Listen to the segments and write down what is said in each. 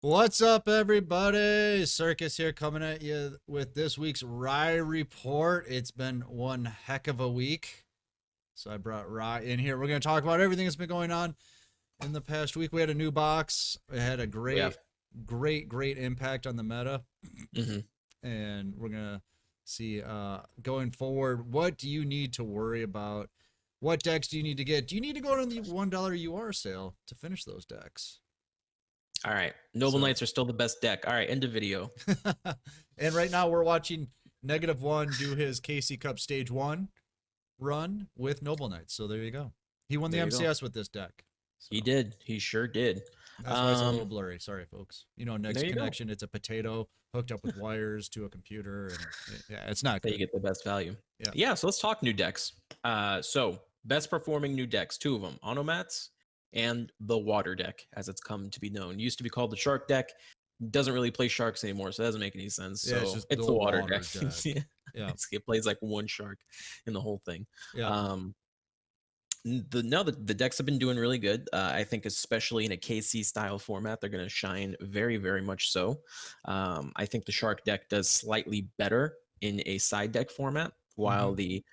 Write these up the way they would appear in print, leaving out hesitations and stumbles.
What's up, everybody? Circus here coming at you with this week's Rye Report. It's been one heck of a week. So I brought Rye in here. We're going to talk about everything that's been going on in the past week. We had a new box. It had a Yeah. great impact on the meta. hmm And we're going to see going forward, what do you need to worry about? What decks do you need to get? Do you need to go on the $1 UR sale to finish those decks? All right. Noble So Knights are still the best deck. All right. End of video. and right now we're watching -1 do his KC Cup Stage 1 run with Noble Knights. So there you go. He won the There you go. MCS with this deck. He So did. He sure did. that's why it's a little Um, blurry. Sorry, folks. You know, there next you go. connection, it's a potato hooked up with wires to a computer. And yeah, it's not That you good. get the best value. Yeah. Yeah. So let's talk new decks. So best performing new decks, two of them, Onomats and the Water deck, as it's come to be known. Used to be called the Shark deck. Doesn't really play sharks anymore, so that doesn't make any sense. Yeah, it's So just it's the the Water water deck. deck. Yeah. It plays like one shark in the whole thing. Yeah. Um, the decks have been doing really good. I think especially in a KC style format, they're going to shine very much so. I think the Shark deck does slightly better in a side deck format, while Hmm. the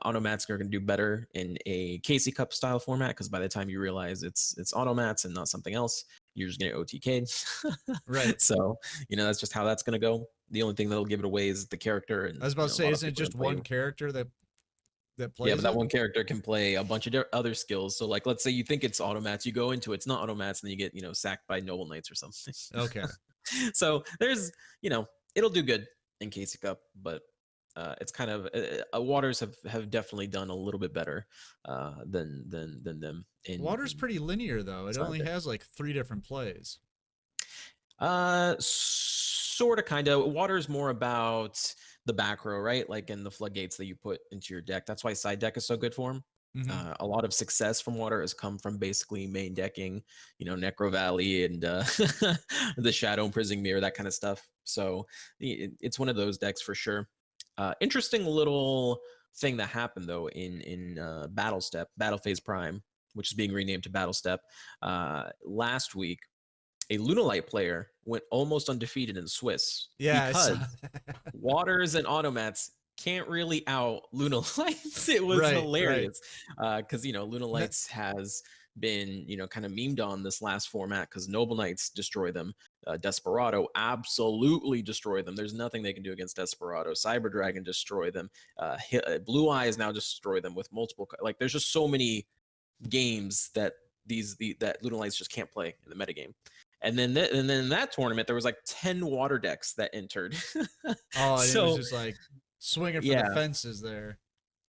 Automats are going to do better in a KC Cup style format. Because by the time you realize it's Automats and not something else, you're just getting OTK'd. Right. So that's just how that's going to go. The only thing that'll give it away is the character, I and was about to a say, lot of isn't it people just don't play one you. character that Yeah, but plays that it? one character can play a bunch of other skills. So, like, let's say you think it's automats, you go into it's not automats, and then you get sacked by noble knights or something. Okay. So there's it'll do good in KC Cup, but it's kind of Waters have definitely done a little bit better than them Water's in pretty linear, though. It side only deck. has like 3 different plays. Sort of, kind of. Water is more about the back row, right? Like in the floodgates that you put into your deck. That's why side deck is so good for him. Hmm. A lot of success from Water has come from basically main decking, Necro Valley and the Shadow Imprisoning Mirror, that kind of stuff. So it's one of those decks for sure. Interesting little thing that happened though in Battle Step, Battle Phase Prime, which is being renamed to Battle Step, last week. A Lunalight player went almost undefeated in Swiss Yeah, I saw because that. Waters and Automats can't really out Lunalights. It was Right, right. hilarious because No, Lunalights has been kind of memed on this last format because Noble Knights destroy them. Desperado absolutely destroy them. There's nothing they can do against Desperado. Cyber Dragon destroy them. Blue Eyes now destroy them with multiple. Like there's just so many games that that Lunalights just can't play in the metagame. And then in that tournament, there was like 10 water decks that entered. oh, and it was So just like swinging for the yeah, fences there.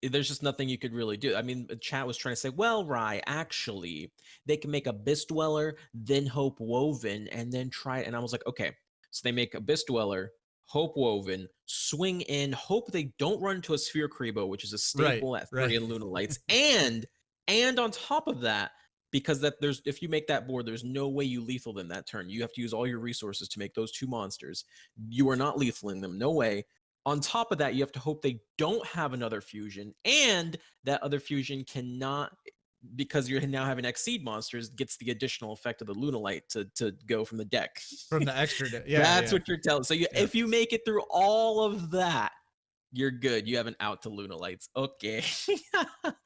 there's just nothing you could really do. I mean, chat was trying to say, well, Rye, actually, they can make Abyss Dweller, then Hope Woven, and then try it. And I was like, okay. So they make Abyss Dweller, Hope Woven, swing in, hope they don't run into a Sphere Kribo, which is a Right, staple at right. 3 in Luna Lights. And on top of that, because that there's if you make that board, there's no way you lethal them that turn. You have to use all your resources to make those two monsters. You are not lethaling them, no way. On top of that, you have to hope they don't have another fusion, and that other fusion cannot, because you're now having Exceed monsters, gets the additional effect of the Lunalight to go from the deck. From the extra yeah, That's yeah, what you're telling. So yeah. if you make it through all of that, you're good. You have an out to Lunalights. Okay.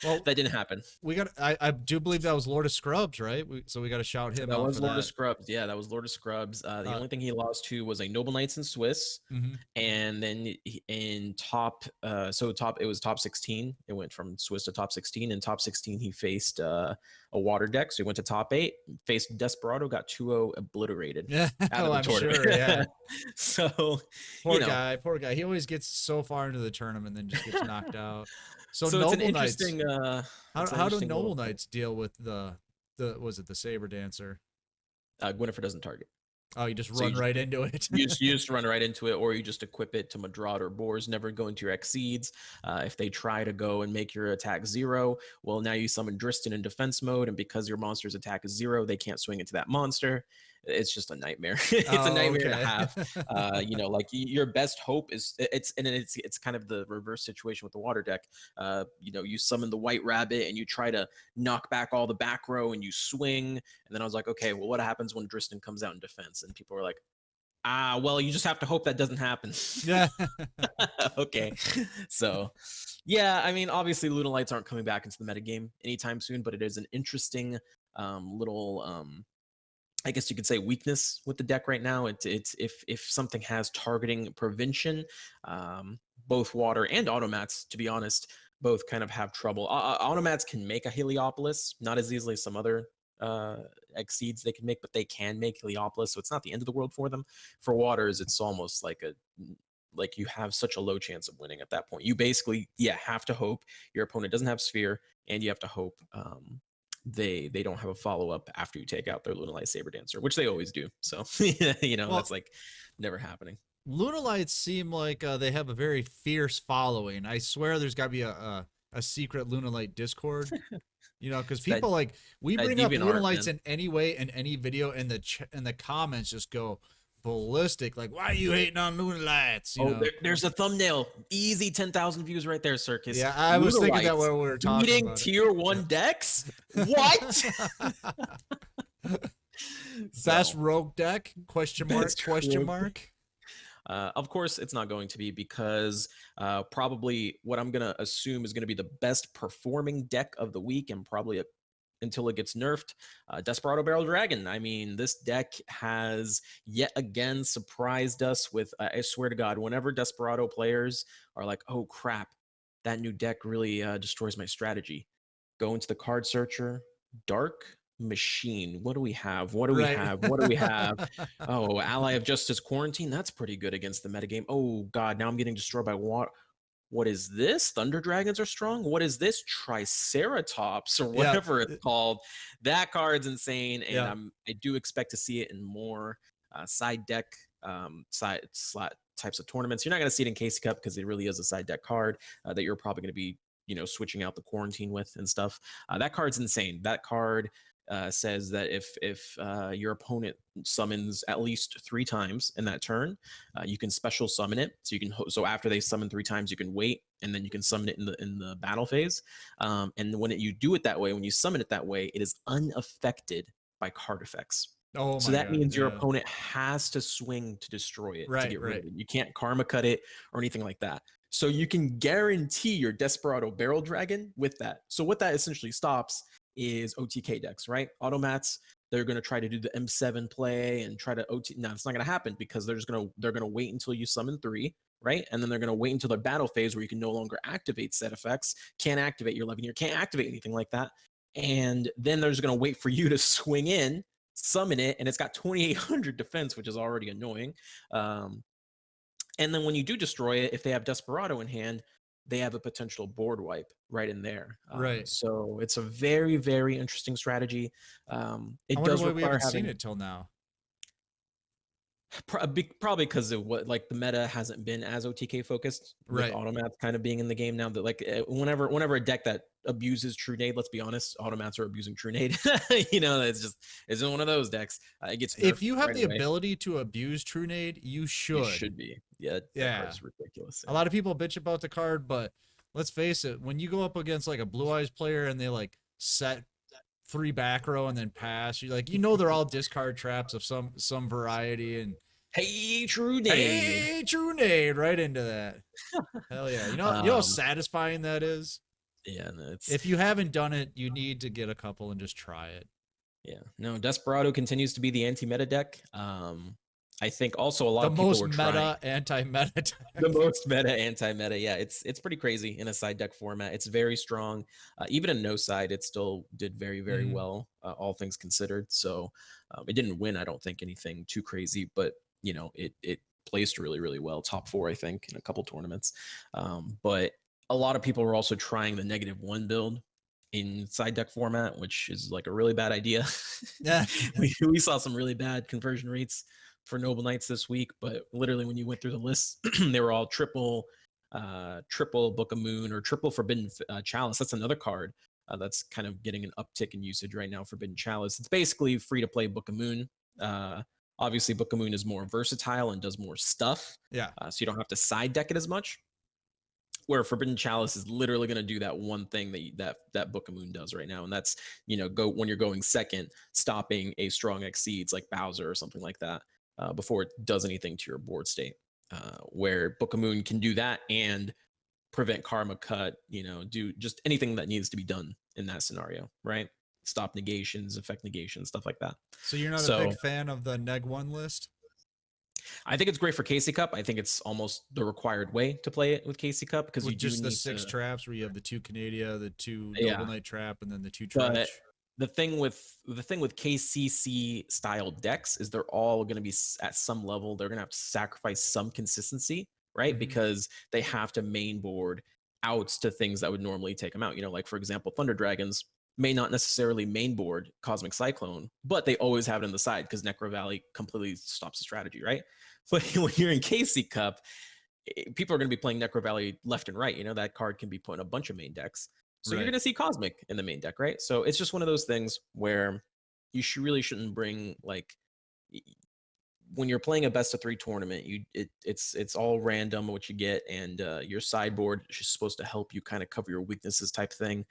Well, That didn't happen. we got I do believe that was Lord of Scrubs, right? So we got to shout him That out was for Lord of that. Scrubs. Yeah, that was Lord of Scrubs. The Uh only thing he lost to was a Noble Knights in Swiss, mhm. and then in top, it was top 16. It went from Swiss to top 16. In top 16, he faced a water deck, so he went to top 8. Faced Desperado, got 2-0 obliterated Yeah. out of Oh, the I'm sure, yeah. tournament. So you Poor know, guy, poor guy. He always gets so far into the tournament and then just gets knocked out. So so Noble Knights, it's an how do interesting Noble little thing. Knights deal with the was it the Saber Dancer? Gwynnifer doesn't target. Oh, you just So run right into it. you just run right into it, or you just equip it to Madrad Boars. Never go into your Exceeds. If they try to go and make your attack 0, well, now you summon Dristan in defense mode, and because your monster's attack is 0, they can't swing into that monster. it's just a nightmare. It's a Oh, nightmare to okay. have. Like your best hope is it's kind of the reverse situation with the water deck. You summon the white rabbit and you try to knock back all the back row and you swing. And then I was like, okay, well, what happens when Driston comes out in defense? And people were like, well, you just have to hope that doesn't happen. Yeah. Okay. So, yeah, I mean, obviously, Lunalights aren't coming back into the metagame anytime soon, but it is an interesting little, I guess you could say, weakness with the deck right now. It's if something has targeting prevention, both water and automats, to be honest, both kind of have trouble. Automats can make a Heliopolis, not as easily as some other exceeds they can make, but they can make Heliopolis, so it's not the end of the world for them. For waters, it's almost like you have such a low chance of winning at that point. You basically, have to hope your opponent doesn't have Sphere, and you have to hope they don't have a follow-up after you take out their Lunalight Saber Dancer, which they always do. So Well, that's like never happening. Lunalights seem like they have a very fierce following. I swear there's got to be a secret Lunalight Discord. Because It's that people like we that bring up deviant art, Lunalights man. in any way in any video, and the comments just go ballistic. Like, why are you hating on Lunalights? Oh, there's a thumbnail. Easy 10,000 views right there, Circus. Yeah, I was thinking that Lunalights when we were talking beating about tier 1 decks? What? it. Best So, rogue deck? Question mark? best Question rogue. mark? Of course, it's not going to be, because probably what I'm going to assume is going to be the best performing deck of the week, and probably until it gets nerfed, Desperado Barrel Dragon. I mean, this deck has yet again surprised us with, I swear to God, whenever Desperado players are like, oh crap, that new deck really destroys my strategy, go into the card searcher, Dark Machine. What do we have? What do we Right. have? What do we have? Oh, Ally of Justice Quarantine. That's pretty good against the metagame. Oh God, now I'm getting destroyed by water. What is this? Thunder Dragons are strong. What is this? Triceratops or Yeah. whatever it's called. That card's insane, and Yeah. I do expect to see it in more side deck side slot types of tournaments. You're not going to see it in Casey Cup because it really is a side deck card that you're probably going to be switching out the quarantine with and stuff. That card's insane. That card says that if your opponent summons at least 3 times in that turn, you can special summon it. So you can so after they summon 3 times, you can wait, and then you can summon it in the battle phase. And when you do it that way, when you summon it that way, it is unaffected by card effects. Oh So my that god. means your Yeah. opponent has to swing to destroy it, to Right. get rid of Right. it. You can't karma cut it or anything like that. So you can guarantee your Desperado Barrel Dragon with that. So what that essentially stops is OTK decks, right? Automats, they're going to try to do the M7 play and try to OT. No, it's not going to happen, because they're going to wait until you summon 3, right? And then they're going to wait until the battle phase where you can no longer activate set effects, can't activate your Levineer, can't activate anything like that. And then they're just going to wait for you to swing in, summon it, and it's got 2,800 defense, which is already annoying. And then when you do destroy it, if they have Desperado in hand, they have a potential board wipe right in there. Right. So it's a very, very interesting strategy. I It wonder does why we require haven't seen having it till now. probably because of what, like, the meta hasn't been as OTK focused, with Right. automats kind of being in the game now. That, like, whenever a deck that abuses True Nade, let's be honest, automats are abusing True Nade. It's one of those decks. It gets If nerfed you have right the away. ability to abuse True Nade, you You should. should be. Yeah, that Yeah. card's ridiculous. A lot of people bitch about the card, but let's face it, when you go up against like a Blue Eyes player and they like set 3 back row and then pass, you're like, they're all discard traps of some variety, and Hey, True Nade. hey, True Nade right into that. Hell yeah. You know how satisfying that is? Yeah, no, it's If you haven't done it, you need to get a couple and just try it. yeah. No, Desperado continues to be the anti-meta deck. I think also a lot The of people most were trying meta anti-meta deck. the most meta anti-meta. Yeah, it's pretty crazy in a side deck format. It's very strong. Even in no side, it still did very, very Mhm. well, all things considered. So it didn't win, I don't think, anything too crazy, but it placed really, really well. Top 4, I think, in a couple tournaments. But a lot of people were also trying the -1 build in side deck format, which is like a really bad idea. Yeah. we saw some really bad conversion rates for Noble Knights this week, but literally when you went through the list, they were all triple Book of Moon, or triple Forbidden Chalice. That's another card that's kind of getting an uptick in usage right now. Forbidden Chalice. It's basically free to play Book of Moon, Obviously, Book of Moon is more versatile and does more stuff, Yeah. so you don't have to side deck it as much. Where Forbidden Chalice is literally going to do that one thing that Book of Moon does right now, and that's go when you're going second, stopping a strong exceeds like Bowser or something like that before it does anything to your board state. Where Book of Moon can do that and prevent karma cut, do just anything that needs to be done in that scenario, right? Stop negations, affect negations, stuff like that. So you're not a So big fan of the Neg 1 list? I think it's great for Casey Cup. I think it's almost the required way to play it with Casey Cup because you With do just the need 6 to, traps where you have the 2 Canada, the 2 Noble yeah. Knight trap, and then the 2 But Dredge. the thing with KCC style decks is they're all going to be at some level. They're going to have to sacrifice some consistency, right? Mhm. Because they have to main board outs to things that would normally take them out. Like for example, Thunder Dragons may not necessarily main board Cosmic Cyclone, but they always have it on the side because Necro Valley completely stops the strategy, right? But when you're in KC Cup, people are going to be playing Necro Valley left and right. That card can be put in a bunch of main decks. So you're Right. going to see Cosmic in the main deck, right? So it's just one of those things where you really shouldn't bring like when you're playing a best of 3 tournament, it's all random what you get, and your sideboard is supposed to help you kind of cover your weaknesses type thing.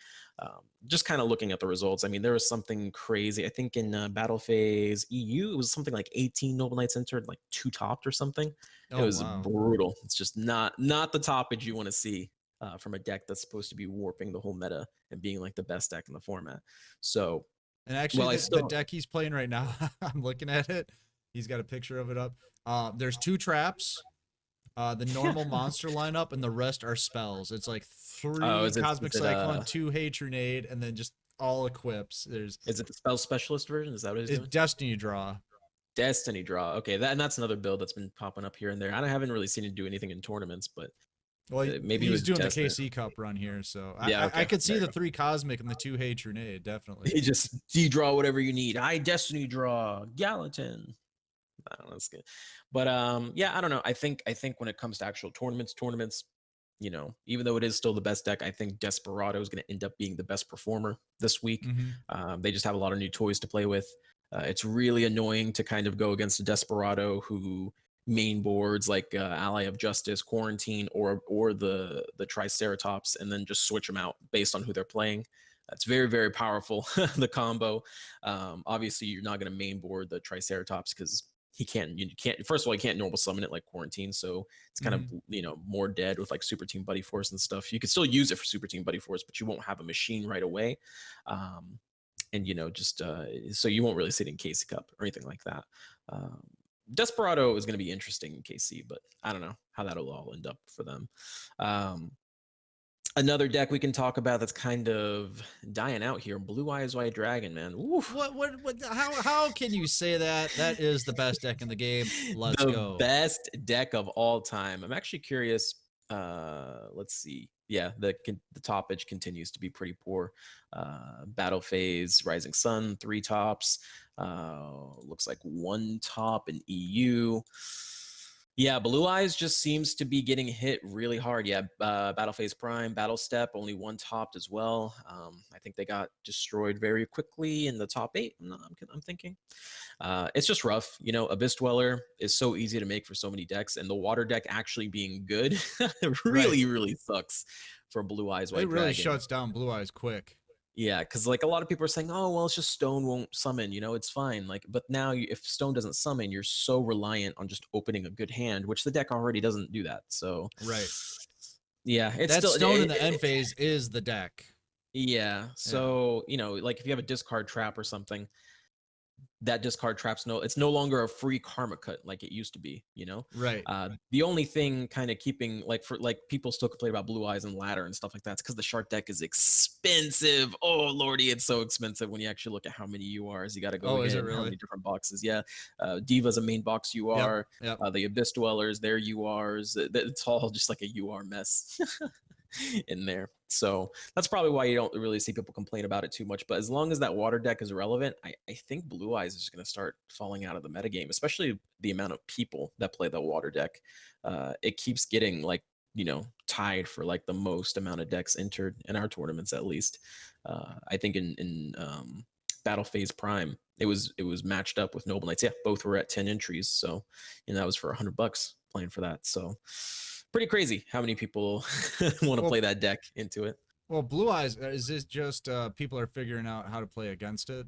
Just kind of looking at the results, I mean, there was something crazy. I think in Battle Phase EU, it was something like 18 Noble Knights entered, like 2 topped or something. It Oh, was wow. brutal. It's just not the toppage you want to see from a deck that's supposed to be warping the whole meta and being like the best deck in the format. So, And actually, well, I the still deck he's playing right now, I'm looking at it. He's got a picture of it up. There's 2 traps, the normal monster lineup, and the rest are spells. It's like oh, 3 Cosmic Cyclone, 2 Hatronade, and then just all equips. is it the spell specialist version? Is that what he's It's doing? Destiny Draw. Destiny Draw. Okay, and that's another build that's been popping up here and there. I haven't really seen it do anything in tournaments, but Well, maybe he he's was doing the testing it. KC Cup run here, so Yeah, I okay. could see There you the go. 3 Cosmic and the 2 Hatronade, definitely. He just draw whatever you need. I Destiny Draw, Gallatin. I don't know, that's good. But yeah, I don't know. I think when it comes to actual tournaments, even though it is still the best deck, I think Desperado is going to end up being the best performer this week. Mm-hmm. They just have a lot of new toys to play with. It's really annoying to kind of go against a Desperado who main boards like Ally of Justice, Quarantine, or the Triceratops, and then just switch them out based on who they're playing. That's very, very powerful, the combo. Obviously, you're not going to main board the Triceratops because you can't, first of all, you can't normal summon it like Quarantine, so it's kind of Mm-hmm. more dead with like Super Team Buddy Force and stuff. You could still use it for Super Team Buddy Force, but you won't have a machine right away. And just so you won't really see it in KC Cup or anything like that. um, Desperado is going to be interesting in KC, but I don't know how that'll all end up for them. Another deck we can talk about that's kind of dying out here, Blue Eyes White Dragon, man. Oof. What, how can you say that? That is the best deck in the game. Let's The go. best deck of all time. I'm actually curious. Let's see. Yeah, the toppage continues to be pretty poor. Battle Phase, Rising Sun, 3 tops. Looks like 1 top in EU. Yeah, Blue Eyes just seems to be getting hit really hard. Yeah, Battle Phase Prime, Battle Step, only 1 topped as well. I think they got destroyed very quickly in the top 8. I'm thinking. It's just rough. Abyss Dweller is so easy to make for so many decks, and the water deck actually being good Right. really, really sucks for Blue Eyes It White really Dragon. shuts down Blue Eyes quick. Yeah, because like a lot of people are saying, oh well, it's just Stone won't summon. It's fine. Like, but now if Stone doesn't summon, you're so reliant on just opening a good hand, which the deck already doesn't do that. So, Right. yeah, it's That still stone in the end phase is the deck. yeah. Yeah. So like if you have a discard trap or something, that discard traps it's no longer a free karma cut like it used to be. Right. The only thing kind of keeping like people still complain about Blue Eyes and Ladder and stuff like that, it's because the shark deck is expensive. Oh lordy, it's so expensive when you actually look at how many URs you got to go Oh, is hit it and how really? many different boxes. Yeah. Diva's a main box Yep. UR. Yep. The Abyss Dwellers, their URs, it's all just like a UR mess in there. So that's probably why you don't really see people complain about it too much. But as long as that water deck is relevant, I think Blue Eyes is going to start falling out of the metagame, especially the amount of people that play the water deck. It keeps getting like, tied for like the most amount of decks entered in our tournaments, at least. I think in Battle Phase Prime, it was matched up with Noble Knights. Yeah, both were at 10 entries. So, that was for $100 playing for that. So, pretty crazy how many people want to Well, play that deck into it. well, Blue Eyes, is this just people are figuring out how to play against it?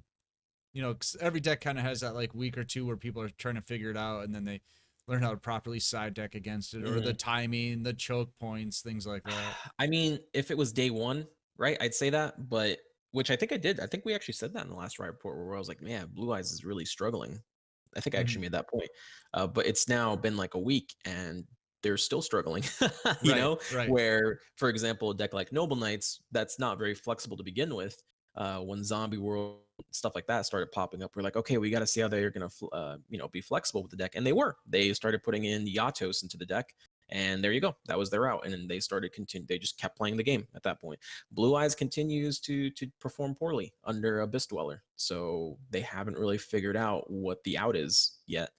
'Cause every deck kind of has that like week or two where people are trying to figure it out, and then they learn how to properly side deck against it, or the Mhm. timing, the choke points, things like that. I mean, if it was day one, right, I'd say that, but which I think I did. I think we actually said that in the last Riot report where I was like, man, Blue Eyes is really struggling. I think I Mhm. actually made that point. But it's now been like a week and they're still struggling, Right, right, where, for example, a deck like Noble Knights, that's not very flexible to begin with. When Zombie World, stuff like that started popping up, we're like, okay, we got to see how they're going to, be flexible with the deck. And they were. They started putting in Yatos into the deck. And there you go. That was their route. And then they started continue. They just kept playing the game at that point. Blue Eyes continues to perform poorly under Abyss Dweller. So they haven't really figured out what the out is yet.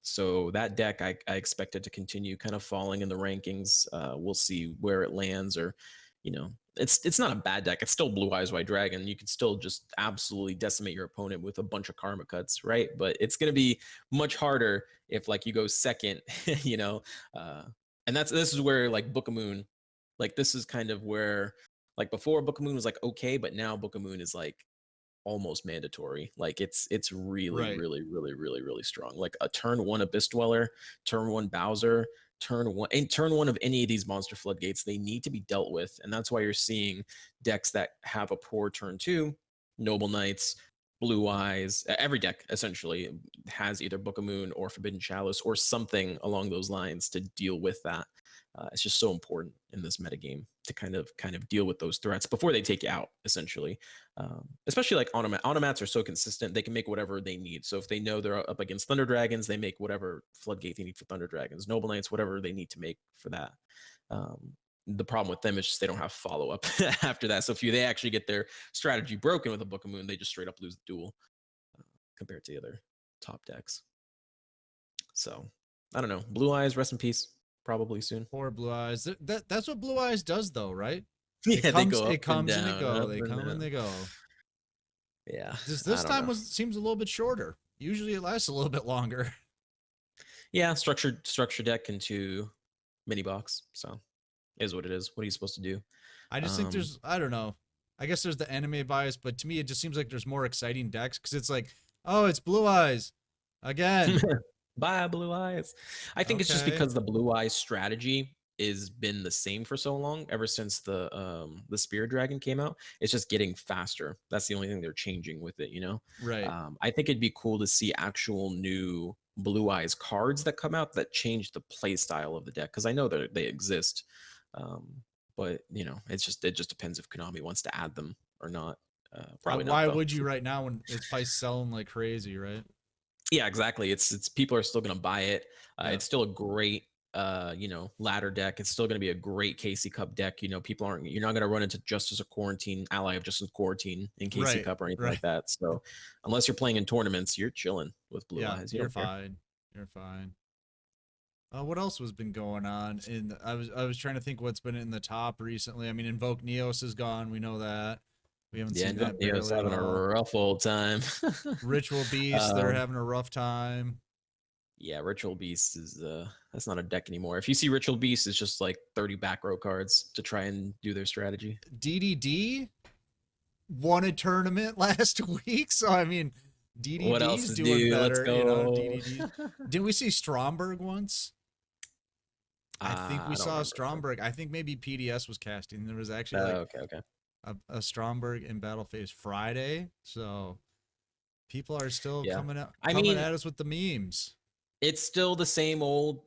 So that deck, I expect it to continue kind of falling in the rankings. We'll see where it lands, or it's not a bad deck. It's still Blue Eyes White Dragon. You can still just absolutely decimate your opponent with a bunch of karma cuts, right? But it's going to be much harder if like you go second, you know. And this is where like Book of Moon, like this is kind of where like before Book of Moon was like okay, but now Book of Moon is like almost mandatory. Like it's really, right. really, really, really, really strong. Like a turn one Abyss Dweller, turn one Bowser, turn one of any of these monster floodgates, they need to be dealt with. And that's why you're seeing decks that have a poor turn two, Noble Knights, Blue Eyes, every deck essentially has either Book of Moon or Forbidden Chalice or something along those lines to deal with that. It's just so important in this metagame to kind of deal with those threats before they take you out, essentially. Especially like automats are so consistent, they can make whatever they need. So if they know they're up against Thunder Dragons, they make whatever floodgate they need for Thunder Dragons. Noble Knights, whatever they need to make for that. The problem with them is just they don't have follow up after that. So if they actually get their strategy broken with a Book of Moon, they just straight up lose the duel compared to the other top decks. So I don't know. Blue Eyes, rest in peace. Probably soon. Poor Blue Eyes. That's what Blue Eyes does, though, right? It Yeah, they comes, go up it and comes and it down, go. up They and come and down. they go. Yeah, I This don't time know. seems a little bit shorter. Usually it lasts a little bit longer. Yeah, structured deck into mini box. So is what it is. What are you supposed to do? I just think Um, I don't know. I guess there's the anime bias, but to me it just seems like there's more exciting decks because it's like, oh, it's Blue Eyes again. Bye, Blue Eyes. I think it's just Okay, because the Blue Eyes strategy is been the same for so long, ever since the Spirit Dragon came out. It's just getting faster. That's the only thing they're changing with it. right. I think it'd be cool to see actual new Blue Eyes cards that come out that change the play style of the deck, because I know that they exist. Um, but it just depends if Konami wants to add them or not. Probably not Why though. would you right now when it's probably selling like crazy, right? Yeah, exactly. It's people are still going to buy it. Yeah. It's still a great ladder deck. It's still going to be a great KC Cup deck. People aren't you're not going to run into Justice of Quarantine, ally of Justice of Quarantine in KC Right. Cup or anything Right. like that. So unless you're playing in tournaments, you're chilling with Blue Yeah, Eyes. You you're don't care. fine. You're fine. What else was been going on? I was trying to think what's been in the top recently. I mean, Invoke Neos is gone. We know that. We haven't Yeah, seen and that Neo's barely at having a all. rough old time. Ritual Beast, they're um, having a rough time. yeah, Ritual Beast is that's not a deck anymore. If you see Ritual Beast, it's just like 30 back row cards to try and do their strategy. DDD won a tournament last week, so I mean, What else DDD's to doing do? Let's better. go. DDD's. Didn't we see Stromberg once? I think we I don't saw remember. Stromberg. I think maybe PDS was casting. There was actually like Okay, okay. a Stromberg in Battle Phase Friday, so people are still Yeah. I coming mean, at us with the memes. it's still the same old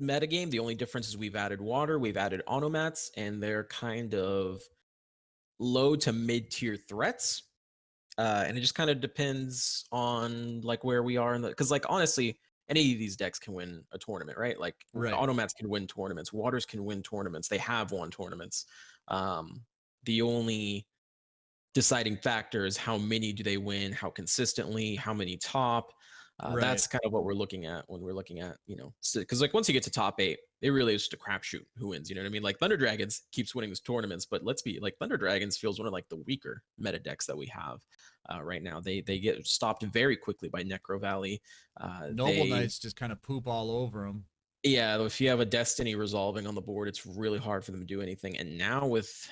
metagame. The only difference is we've added water, we've added automats, and they're kind of low to mid tier threats. And it just kind of depends on like where we are in the because like honestly, any of these decks can win a tournament, right? Like Right. automats can win tournaments, waters can win tournaments. They have won tournaments. Um, the only deciding factor is how many do they win, how consistently, how many top. Right. That's kind of what we're looking at when we're looking at, because like once you get to top eight, it really is just a crapshoot who wins. You know what I mean? Like Thunder Dragons keeps winning these tournaments, but let's be like Thunder Dragons feels one of like the weaker meta decks that we have right now. They get stopped very quickly by Necro Valley. Noble They Knights just kind of poop all over them. Yeah, if you have a Destiny resolving on the board, it's really hard for them to do anything. And now with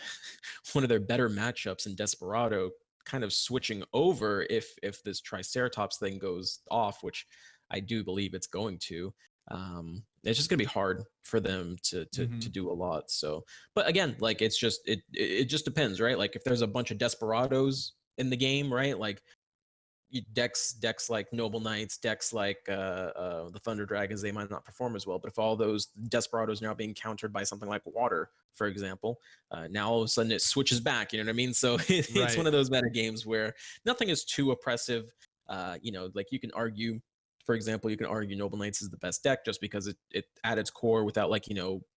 one of their better matchups in Desperado kind of switching over if this Triceratops thing goes off, which I do believe it's going to, it's just gonna be hard for them to do a lot. So, but again, like it just depends, right? Like if there's a bunch of Desperados in the game, right? Like decks like Noble Knights, decks like the Thunder Dragons, they might not perform as well. But if all those Desperados are now being countered by something like Water, for example, now all of a sudden it switches back. You know what I mean? So it's one Right. of those meta games where nothing is too oppressive. Like you can argue, for example, you can argue Noble Knights is the best deck just because it at its core, without like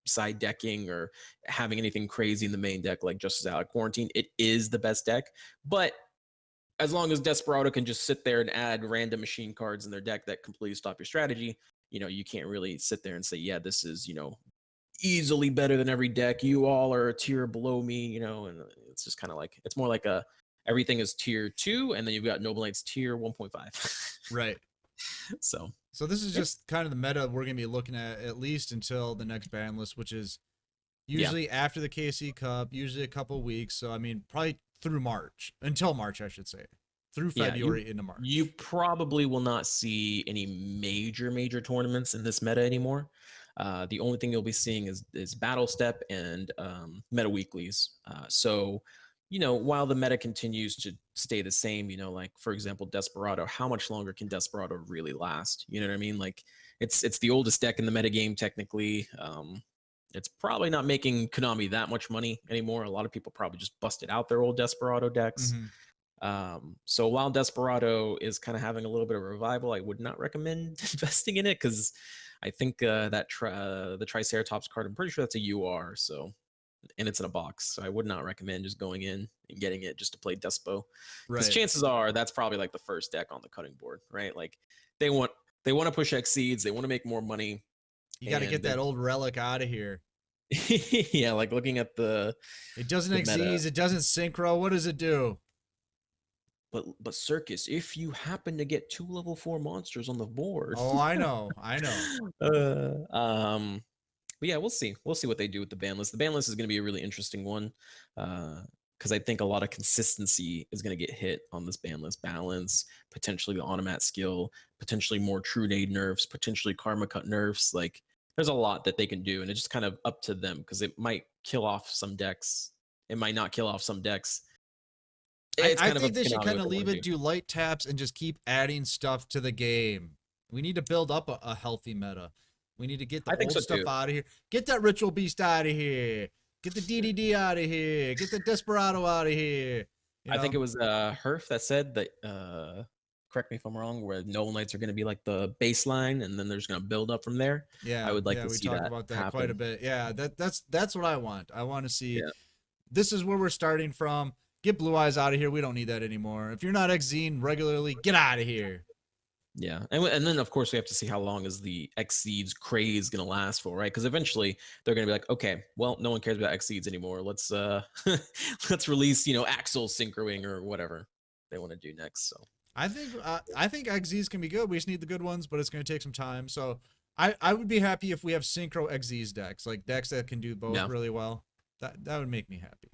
side decking or having anything crazy in the main deck like Justice Out of Quarantine, it is the best deck. But as long as Desperado can just sit there and add random machine cards in their deck that completely stop your strategy, you can't really sit there and say, yeah, this is, easily better than every deck. You all are a tier below me, and it's just kind of like, it's more like everything is tier 2, and then you've got Noble Knights tier 1.5. Right. So So this is it's, just kind of the meta we're going to be looking at least until the next ban list, which is yeah. usually after the KC Cup, usually a couple weeks. So, I mean, probably through March, until March, I should say, through Yeah, February into March. you probably will not see any major tournaments in this meta anymore. The only thing you'll be seeing is Battle Step and meta weeklies. So, while the meta continues to stay the same, like for example, Desperado, how much longer can Desperado really last? You know what I mean? Like it's the oldest deck in the meta game technically. It's probably not making Konami that much money anymore. A lot of people probably just busted out their old Desperado decks. Mm-hmm. So while Desperado is kind of having a little bit of a revival, I would not recommend investing in it because I think the Triceratops card, I'm pretty sure that's a UR. So, and it's in a box, so I would not recommend just going in and getting it just to play Despo, because Right. chances are that's probably like the first deck on the cutting board, right? Like they want they want to push Exceeds, they want to make more money, You got to get and that old relic out of here. yeah, like looking at It doesn't the meta. exceed, it doesn't synchro. What does it do? But Circus, if you happen to get 2 level 4 monsters on the board, Oh, I know. I know. but yeah, we'll see. We'll see what they do with the ban list. The ban list is going to be a really interesting one because I think a lot of consistency is going to get hit on this ban list. Balance, potentially the automat skill, potentially more True Nade nerfs, potentially Karma Cut nerfs. Like there's a lot that they can do, and it's just kind of up to them because it might kill off some decks. It might not kill off some decks. It's I kind of up think to they should Konami kind what of they want leave to it, do. do light taps, and just keep adding stuff to the game. We need to build up a healthy meta. We need to get the I think old so stuff too. out of here. Get that Ritual Beast out of here. Get the DDD out of here. Get the Desperado out of here. You I think it know? was Herf that said that. Correct me if I'm wrong. Where Noble Knights are going to be like the baseline, and then they're just going to build up from there. I Yeah, would like yeah, to we see talked that about that quite a happen. bit. Yeah, that's what I want. I want to see Yeah, this is where we're starting from. Get Blue Eyes out of here. We don't need that anymore. If you're not Xene regularly, get out of here. yeah, and then of course we have to see how long is the Exceeds craze going to last for, right? Because eventually they're going to be like, okay, well, no one cares about Exceeds anymore. Let's let's release Axel synchroing or whatever they want to do next. So I think XZs can be good. We just need the good ones, but it's going to take some time. So I would be happy if we have synchro XZs decks, like decks that can do both yeah. really well. That would make me happy.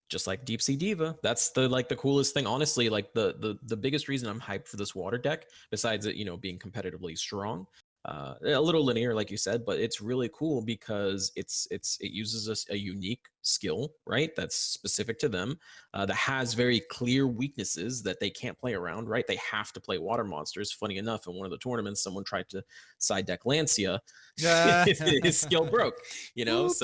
Just like Deep Sea Diva. That's the coolest thing. Honestly, like the biggest reason I'm hyped for this water deck, besides it, being competitively strong, a little linear, like you said, but it's really cool because it uses a unique skill, right? That's specific to them, that has very clear weaknesses that they can't play around, right? They have to play water monsters. Funny enough, in one of the tournaments, someone tried to side deck Lancia. Yeah. His skill broke, Oops.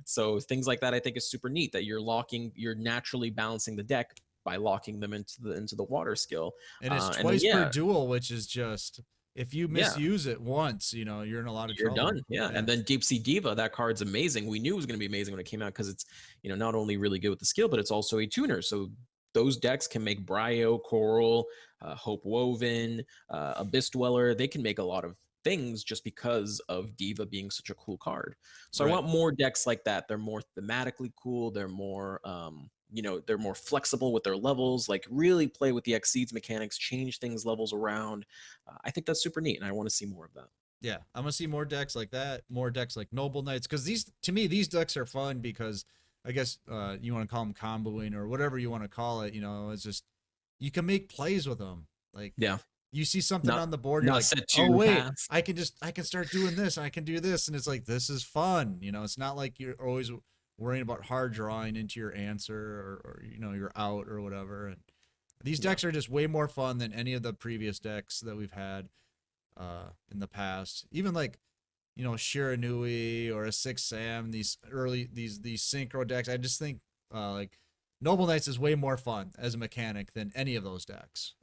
so things like that I think is super neat that you're naturally balancing the deck by locking them into the water skill. And it's And then twice per duel, which is just if you yeah, misuse it once, you're in a lot of you're trouble. done. Yeah. And Yeah. then Deep Sea Diva, that card's amazing. We knew it was going to be amazing when it came out because it's, not only really good with the skill, but it's also a tuner. So those decks can make Bryo, Coral, Hope Woven, Abyss Dweller. They can make a lot of things just because of Diva being such a cool card. So I Right. want more decks like that. They're more thematically cool. They're more, they're more flexible with their levels. Like really play with the Exceeds mechanics, change things levels around. I think that's super neat, and I want to see more of that. Yeah, I'm gonna see more decks like that, more decks like Noble Knights, because these, to me, these decks are fun because I guess you want to call them comboing or whatever you want to call it. You know, it's just you can make plays with them. Like Yeah, you see something not on the board, you're not like, set oh to wait, pass. I can start doing this, I can do this, and it's like this is fun. You know, it's not like you're always worrying about hard drawing into your answer or you know you're out or whatever. And these Yeah. decks are just way more fun than any of the previous decks that we've had in the past. Even like you know Shiranui or a Six Sam, these early these synchro decks. I just think like Noble Knights is way more fun as a mechanic than any of those decks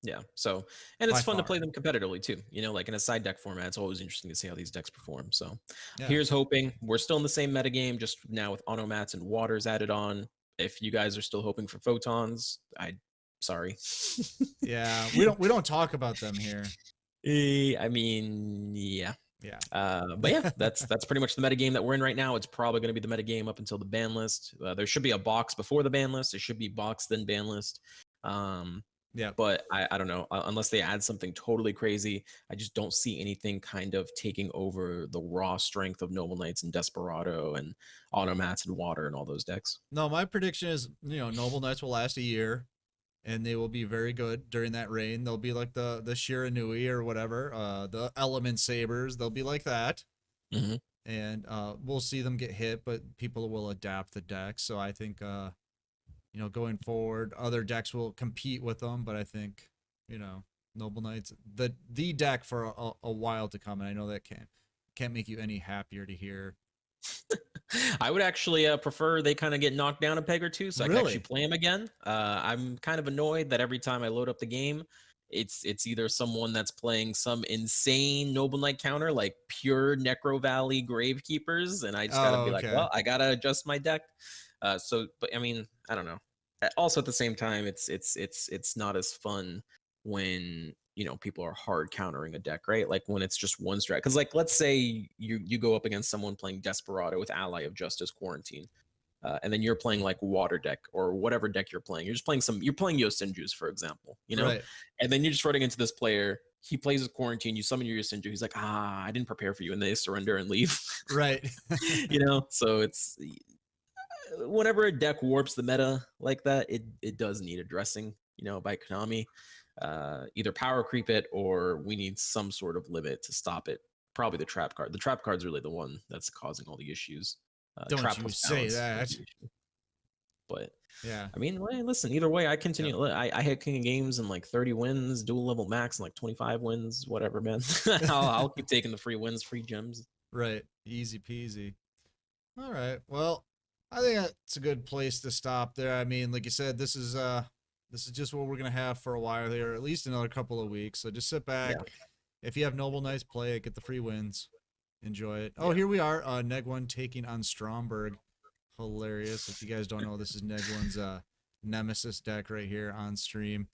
Yeah. So, and by it's fun to far. play them competitively too. Like in a side deck format, it's always interesting to see how these decks perform. So, Yeah, here's hoping we're still in the same metagame, just now with automats and waters added on. If you guys are still hoping for photons, sorry. yeah. We don't talk about them here. I mean, yeah. Yeah, But yeah, that's pretty much the metagame that we're in right now. It's probably going to be the metagame up until the ban list. There should be a box before the ban list. There should be box then ban list. Um, yeah. but I don't know, unless they add something totally crazy. I just don't see anything kind of taking over the raw strength of Noble Knights and Desperado and Automats and Water and all those decks. No, my prediction is you know Noble Knights will last a year. And they will be very good during that reign. They'll be like the Shiranui or whatever, the Element Sabers. They'll be like that. Hmm. And we'll see them get hit, but people will adapt the decks. So I think you know going forward, other decks will compete with them. But I think you know Noble Knights the deck for a while to come. And I know that can't make you any happier to hear. I would actually prefer they kind of get knocked down a peg or two so I could actually Really? play them again. I'm kind of annoyed that every time I load up the game, it's either someone that's playing some insane Noble Knight counter like pure Necro Valley Gravekeepers, and I just gotta Oh, be like, okay. well, I gotta adjust my deck. But I mean, I don't know. Also, at the same time, it's not as fun when people are hard countering a deck, right? Like when it's just one strat. Because like let's say you go up against someone playing Desperado with Ally of Justice Quarantine, and then you're playing like Water deck or whatever deck you're playing. You're playing Yosenju's, for example, Right. and then you're just running into this player. He plays with Quarantine. You summon your Yosenju. He's like, I didn't prepare for you, and they surrender and leave. Right. So it's whenever a deck warps the meta like that, it does need addressing, by Konami. Either power creep it or we need some sort of limit to stop it. Probably the trap card. The trap card's really the one that's causing all the issues. Don't Trap you plus say balance is that. the issue. But Yeah. I mean, listen, either way, I Yeah. continue. I hit King of Games in like 30 wins, dual level max in like 25 wins, whatever, man. I'll keep taking the free wins, free gems. Right. Easy peasy. All right. Well, I think that's a good place to stop there. I mean, like you said, this is just what we're gonna have for a while here, at least another couple of weeks. So just sit Yeah, back. If you have Noble Knights, play it, get the free wins, enjoy it. Oh, yeah. here we are. Neg one taking on Stromberg. Hilarious. If you guys don't know, this is Neg one's nemesis deck right here on stream.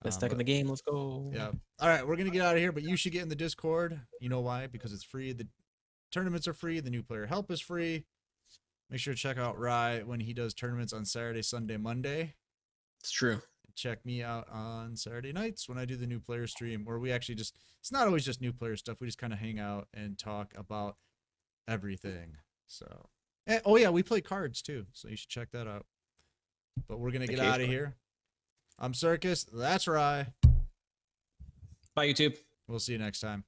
Best deck in But the game. Let's go. yeah. All right, we're gonna get out of here, but you should get in the Discord. You know why? Because it's free. The tournaments are free. The new player help is free. Make sure to check out Rye when he does tournaments on Saturday, Sunday, Monday. It's true. Check me out on Saturday nights when I do the new player stream, where we actually just, it's not always just new player stuff. We just kind of hang out and talk about everything. So, and, oh yeah, we play cards too. So you should check that out. But we're going to get out of Occasionally. here. I'm Circus. That's Rye. Bye, YouTube. We'll see you next time.